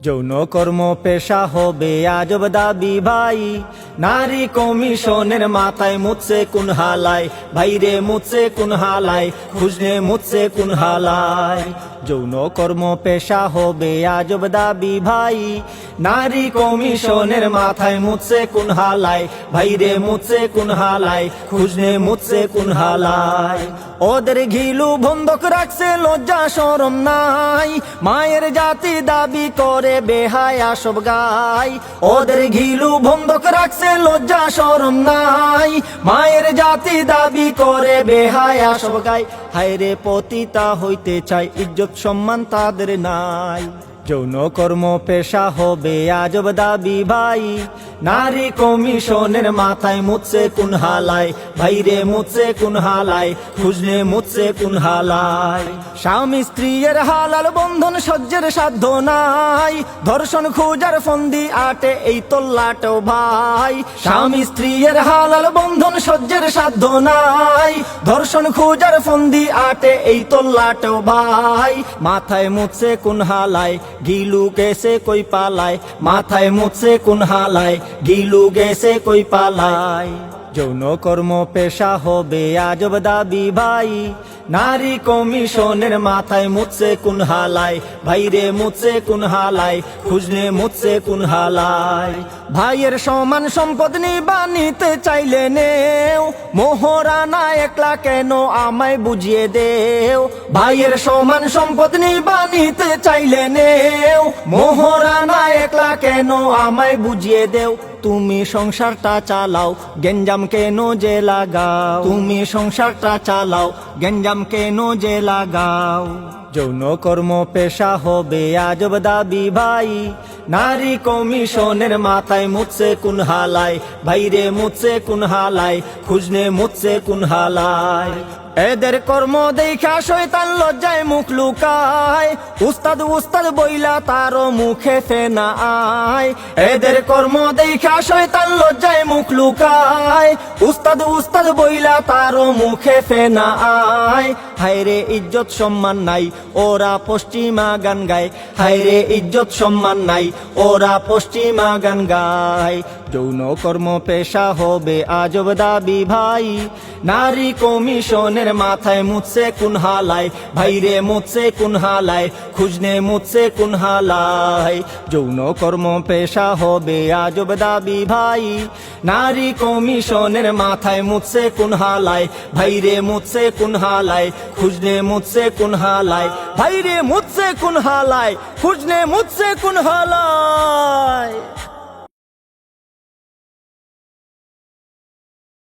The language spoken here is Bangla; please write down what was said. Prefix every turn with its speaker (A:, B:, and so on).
A: যৌন কর্ম পেশা হবে আজব দাবি ভাই, নারী কমিশনের মাথায় মুছে কোন হালায়, ভাইরে মুছে কোন হালায়, খুঁজনে মুছে কোন হালায়। যৌন কর্ম পেশা হবে আজব দাবি ভাই, নারী কমিশনের মাথায় মুছে কোন হালায়, ভাইরে মুছে কোন হালায়, খুঁজনে মুছে কোন হালায়। ওদের ঘিলু বন্ধক রাখছে, লজ্জা শরম নাই, মায়ের জাতি দাবি করে বেহায়া সব গায়। ওদের ঘিলু বন্ধক রাখছে, লজ্জা শরম নাই, মায়ের জাতি দাবি করে বেহায়া সব গায়। হায়রে পতিতা হইতে চায়, ইজ্জত সম্মান তাদের নাই। যৌন কর্ম পেশা হবে আজব দাবি ভাই, নারী কমিশনের মাথায় মুছে কোন হালায়, ভাইরে মুছে কোন হালায়, খুঁজলে মুছে কোন হালায়। স্বামী স্ত্রীর হালাল বন্ধন সহ্যের সাধ্য নাই, ধর্ষণ খুঁজার ফন্দি আটে এই তোল্লাটো ভাই। স্বামী স্ত্রীর হালাল বন্ধন সহ্যের সাধ্য নাই, ধর্ষণ খুঁজার ফন্দি আটে এই তোল্লাটো ভাই। মাথায় মুছে কোন হালায়, গিলু গেছে কই পালায়, মাথায় মুছে কোন হালায়, গিলু গেছে কই পালায়। যৌন কর্ম পেশা হবে আজব দাবি ভাই, নারী কমিশনের মাথায় মুছে কোন হালায়, ভাইরে মুছে কোন হালায়, খুঁজলে মুছে কোন হালায়। ভাইয়ের সমান সম্পদ নিবা নিতে চাইলে নেও, মোহরানা একলা কেন আমায় বুঝিয়ে দেও। ভাইয়ের সমান সম্পদ নিবা নিতে চাইলে নেও, মোহরানা একলা কেন আমায় বুঝিয়ে দেও। তুমি সংসারটা চালাও, গেঞ্জাম কেন যে লাগাও, তুমি সংসারটা চালাও, গেঞ্জাম কেন যে লাগাও। যৌন কর্ম পেশা হবে আজব দাবি ভাই, নারী কমিশনের মাথায় মুছে কোন হালায়, ভাইরে মুছে কোন হালায়, খুঁজনে মুছে কোন হালায়। এদের কর্ম দেখা শয়তান লজ্জায় মুখ লুকায়, উস্তাদ উস্তাদ বইলা তারও মুখে ফেনা আয়। এদের কর্ম দেখা শয়তান লজ্জায় মুখ লুকায়, উস্তাদ উস্তাদ বইলা তারও মুখে ফেনা আয়। হায়রে ইজ্জত সম্মান নাই, ওরা পশ্চিমা গান গায়, হায়রে ইজ্জত সম্মান নাই, ওরা পশ্চিমা গান গায়। যৌন কর্ম পেশা হবে আজব দাবি ভাই, নারী কমিশনের মাথায় মুছে কোন হালায়, ভাইরে মুছে কোন হালায়, খুঁজনে মুছে কোন হালায়। যৌন কর্ম পেশা হবে আজব দাবি ভাই, নারী কমিশনের মাথায় মুছে কোন হালায়, ভাইরে মুছে কোন হালায়, খুঁজনে মুছে কোন হালায়, ভাইরে মুছে কোন হালায়, খুঁজনে মুছে কোন হালায়।